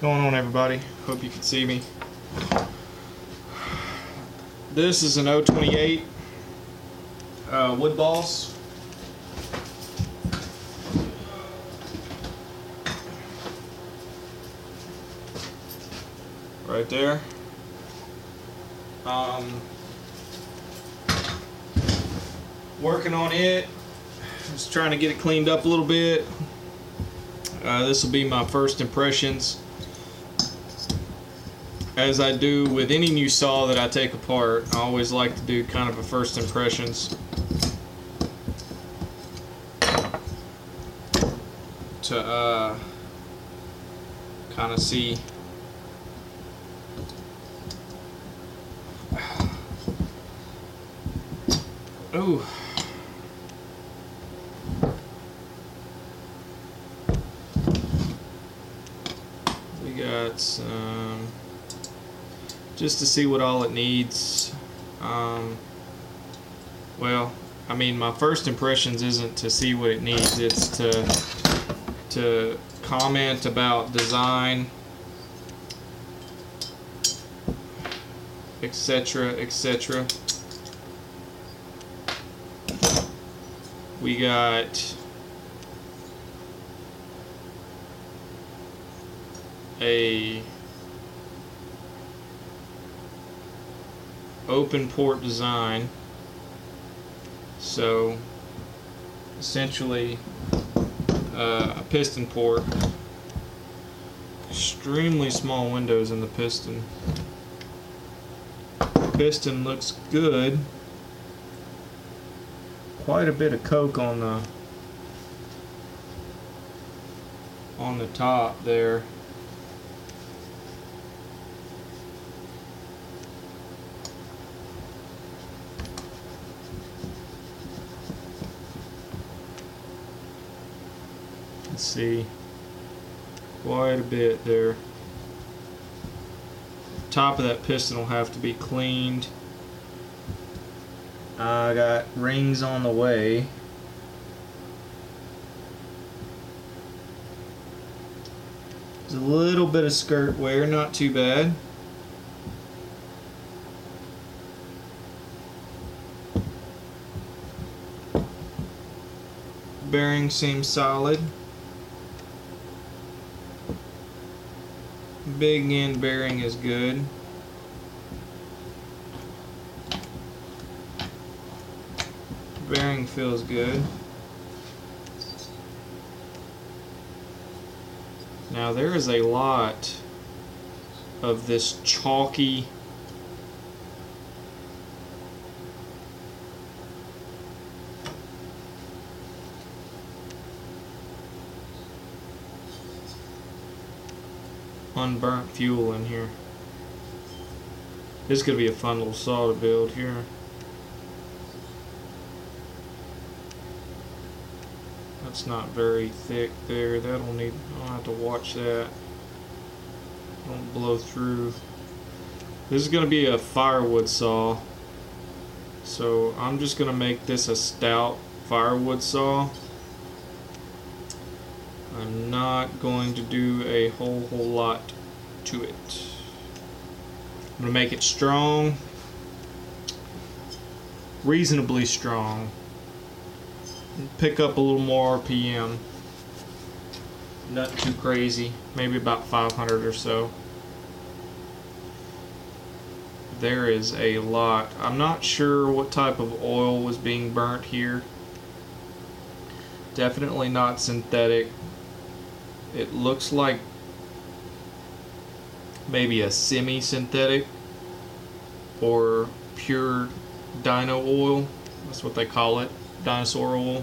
going on, everybody? Hope you can see me. This is an 028 wood boss. Right there. Working on it. Just trying to get it cleaned up a little bit. This will be my first impressions. As I do with any new saw that I take apart, I always like to do kind of a first impressions to kind of see oh. We got some, just to see what all it needs. Well, I mean, my first impressions isn't to see what it needs, it's to comment about design, etc., etc. We got a open port design, so essentially a piston port, extremely small windows in the piston. Piston looks good. Quite a bit of coke on the top there. Let's see, quite a bit there. Top of that piston will have to be cleaned. I got rings on the way. There's a little bit of skirt wear, not too bad. Bearing seems solid. Big end bearing is good. Bearing feels good. Now there is a lot of this chalky unburnt fuel in here. This is going to be a fun little saw to build here. That's not very thick there. I'll have to watch that. Don't blow through. This is going to be a firewood saw, so I'm just going to make this a stout firewood saw. I'm not going to do a whole lot to it. I'm going to make it strong, reasonably strong. Pick up a little more RPM. Not too crazy, maybe about 500 or so. There is a lot. I'm not sure what type of oil was being burnt here. Definitely not synthetic. It looks like maybe a semi-synthetic or pure dino oil. That's what they call it, dinosaur oil.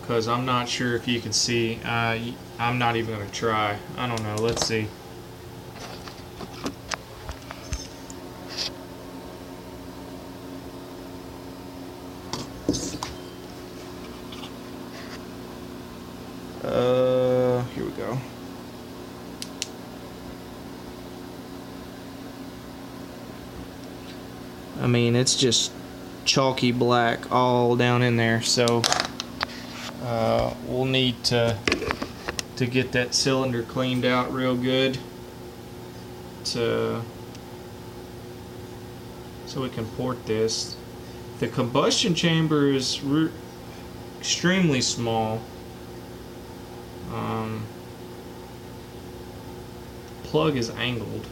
Because I'm not sure if you can see. I'm not even going to try. I don't know. Let's see. Here we go. I mean, it's just chalky black all down in there, so we'll need to get that cylinder cleaned out real good so we can port this. The combustion chamber is extremely small. Plug is angled,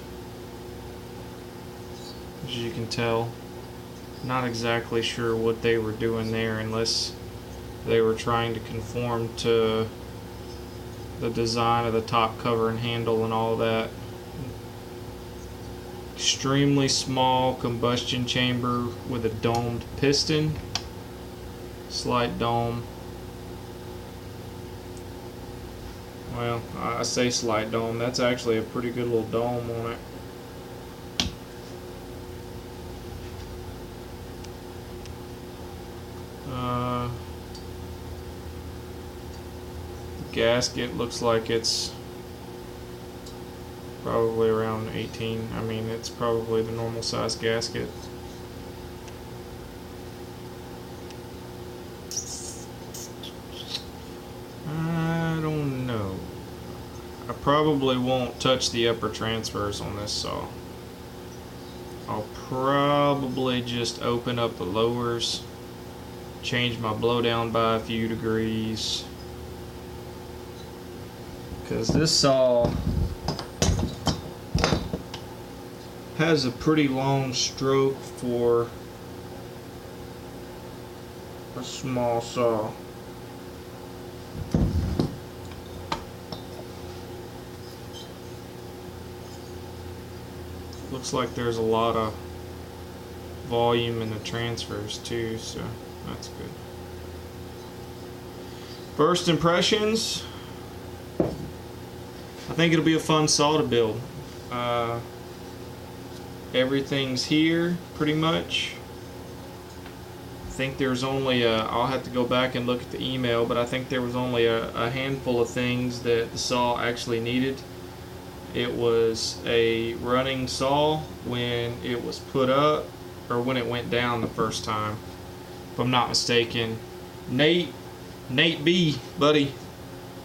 as you can tell. Not exactly sure what they were doing there, unless they were trying to conform to the design of the top cover and handle and all that. Extremely small combustion chamber with a domed piston, slight dome. Well, I say slight dome, that's actually a pretty good little dome on it. The gasket looks like it's probably around 18. I mean, it's probably the normal size gasket. I don't know. I probably won't touch the upper transfers on this saw. I'll probably just open up the lowers, change my blowdown by a few degrees, because this saw has a pretty long stroke for a small saw. Looks like there's a lot of volume in the transfers too, so that's good. First impressions, I think it'll be a fun saw to build. Everything's here pretty much. I think there's only I'll have to go back and look at the email, but I think there was only a handful of things that the saw actually needed. It was a running saw when it was put up, or when it went down the first time, if I'm not mistaken. Nate B, buddy,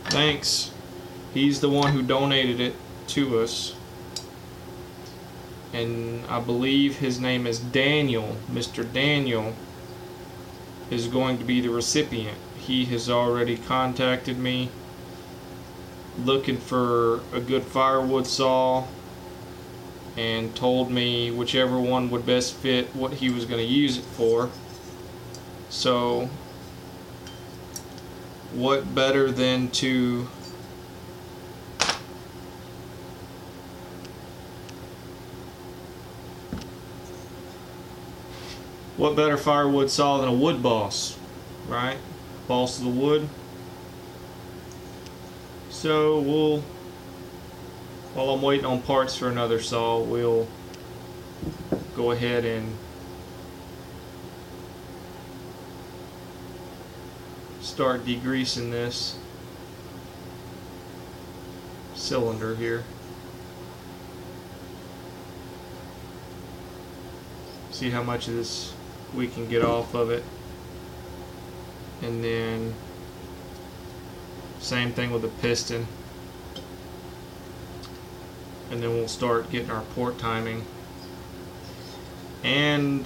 thanks. He's the one who donated it to us, and I believe his name is Daniel. Mr. Daniel is going to be the recipient. He has already contacted me looking for a good firewood saw, and told me whichever one would best fit what he was going to use it for. So what better than to what better firewood saw than a wood boss, right? Boss of the wood. So while I'm waiting on parts for another saw, we'll go ahead and start degreasing this cylinder here. See how much of this we can get off of it, and then same thing with the piston, and then we'll start getting our port timing. And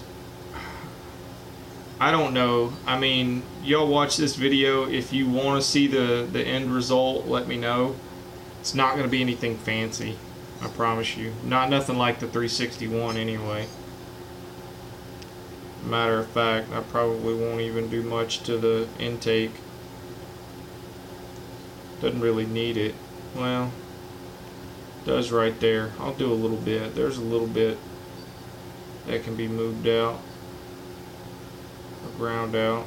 I don't know, I mean, y'all watch this video. If you want to see the end result, let me know. It's not going to be anything fancy, I promise you. Nothing like the 361 anyway. Matter of fact, I probably won't even do much to the intake. Doesn't really need it. Well, does right there. I'll do a little bit. There's a little bit that can be moved out or ground out.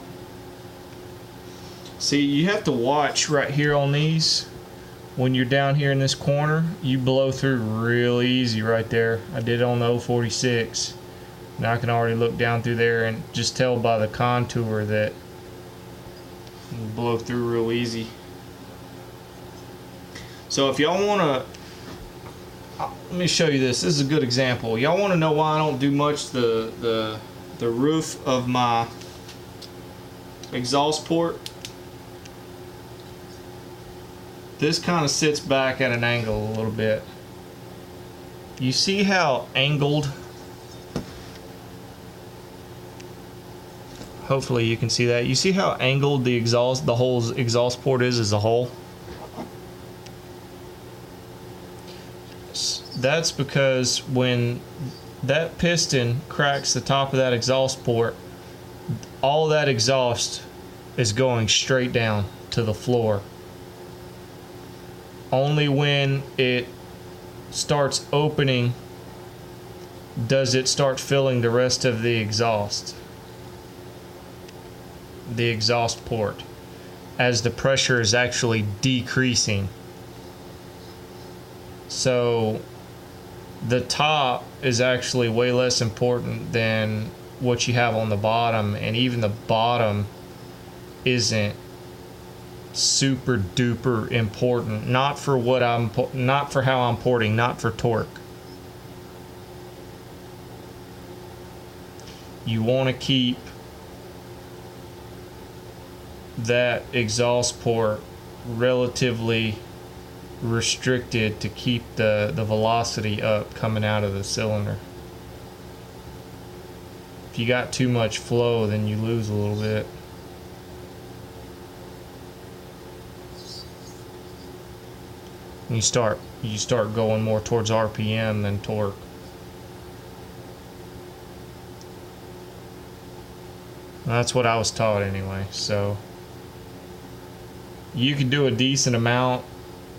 See, you have to watch right here on these. When you're down here in this corner, you blow through real easy right there. I did it on the 046. Now I can already look down through there and just tell by the contour that you blow through real easy. So if y'all want to, let me show you this. This is a good example. Y'all want to know why I don't do much the roof of my exhaust port? this kind of sits back at an angle a little bit. You see how angled, hopefully you can see that. You see how angled the whole exhaust port is as a whole? That's because when that piston cracks the top of that exhaust port, all that exhaust is going straight down to the floor. Only when it starts opening does it start filling the rest of the exhaust port, as the pressure is actually decreasing. So the top is actually way less important than what you have on the bottom, and even the bottom isn't super duper important. Not for how I'm porting, not for torque. You want to keep that exhaust port relatively restricted to keep the velocity up coming out of the cylinder. If you got too much flow, then you lose a little bit. You start going more towards RPM than torque. That's what I was taught anyway. So you can do a decent amount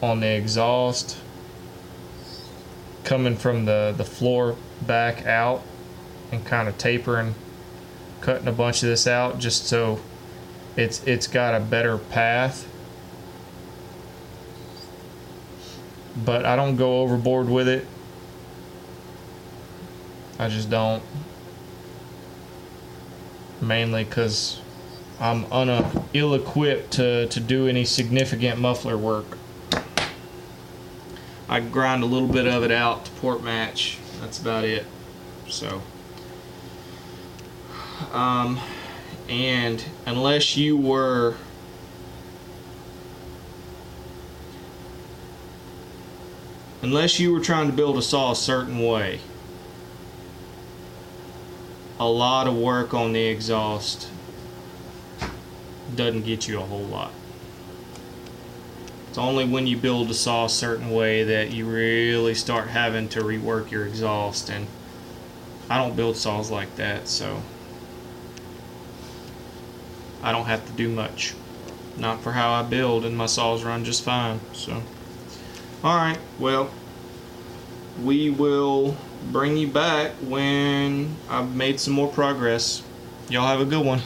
on the exhaust coming from the floor back out, and kind of tapering, cutting a bunch of this out just so it's got a better path. But I don't go overboard with it. I just don't. Mainly because I'm ill-equipped to do any significant muffler work. I grind a little bit of it out to port match. That's about it. So, and unless you were trying to build a saw a certain way, a lot of work on the exhaust doesn't get you a whole lot. It's only when you build a saw a certain way that you really start having to rework your exhaust, and I don't build saws like that, so I don't have to do much. Not for how I build, and my saws run just fine. So, alright, well, we will bring you back when I've made some more progress. Y'all have a good one.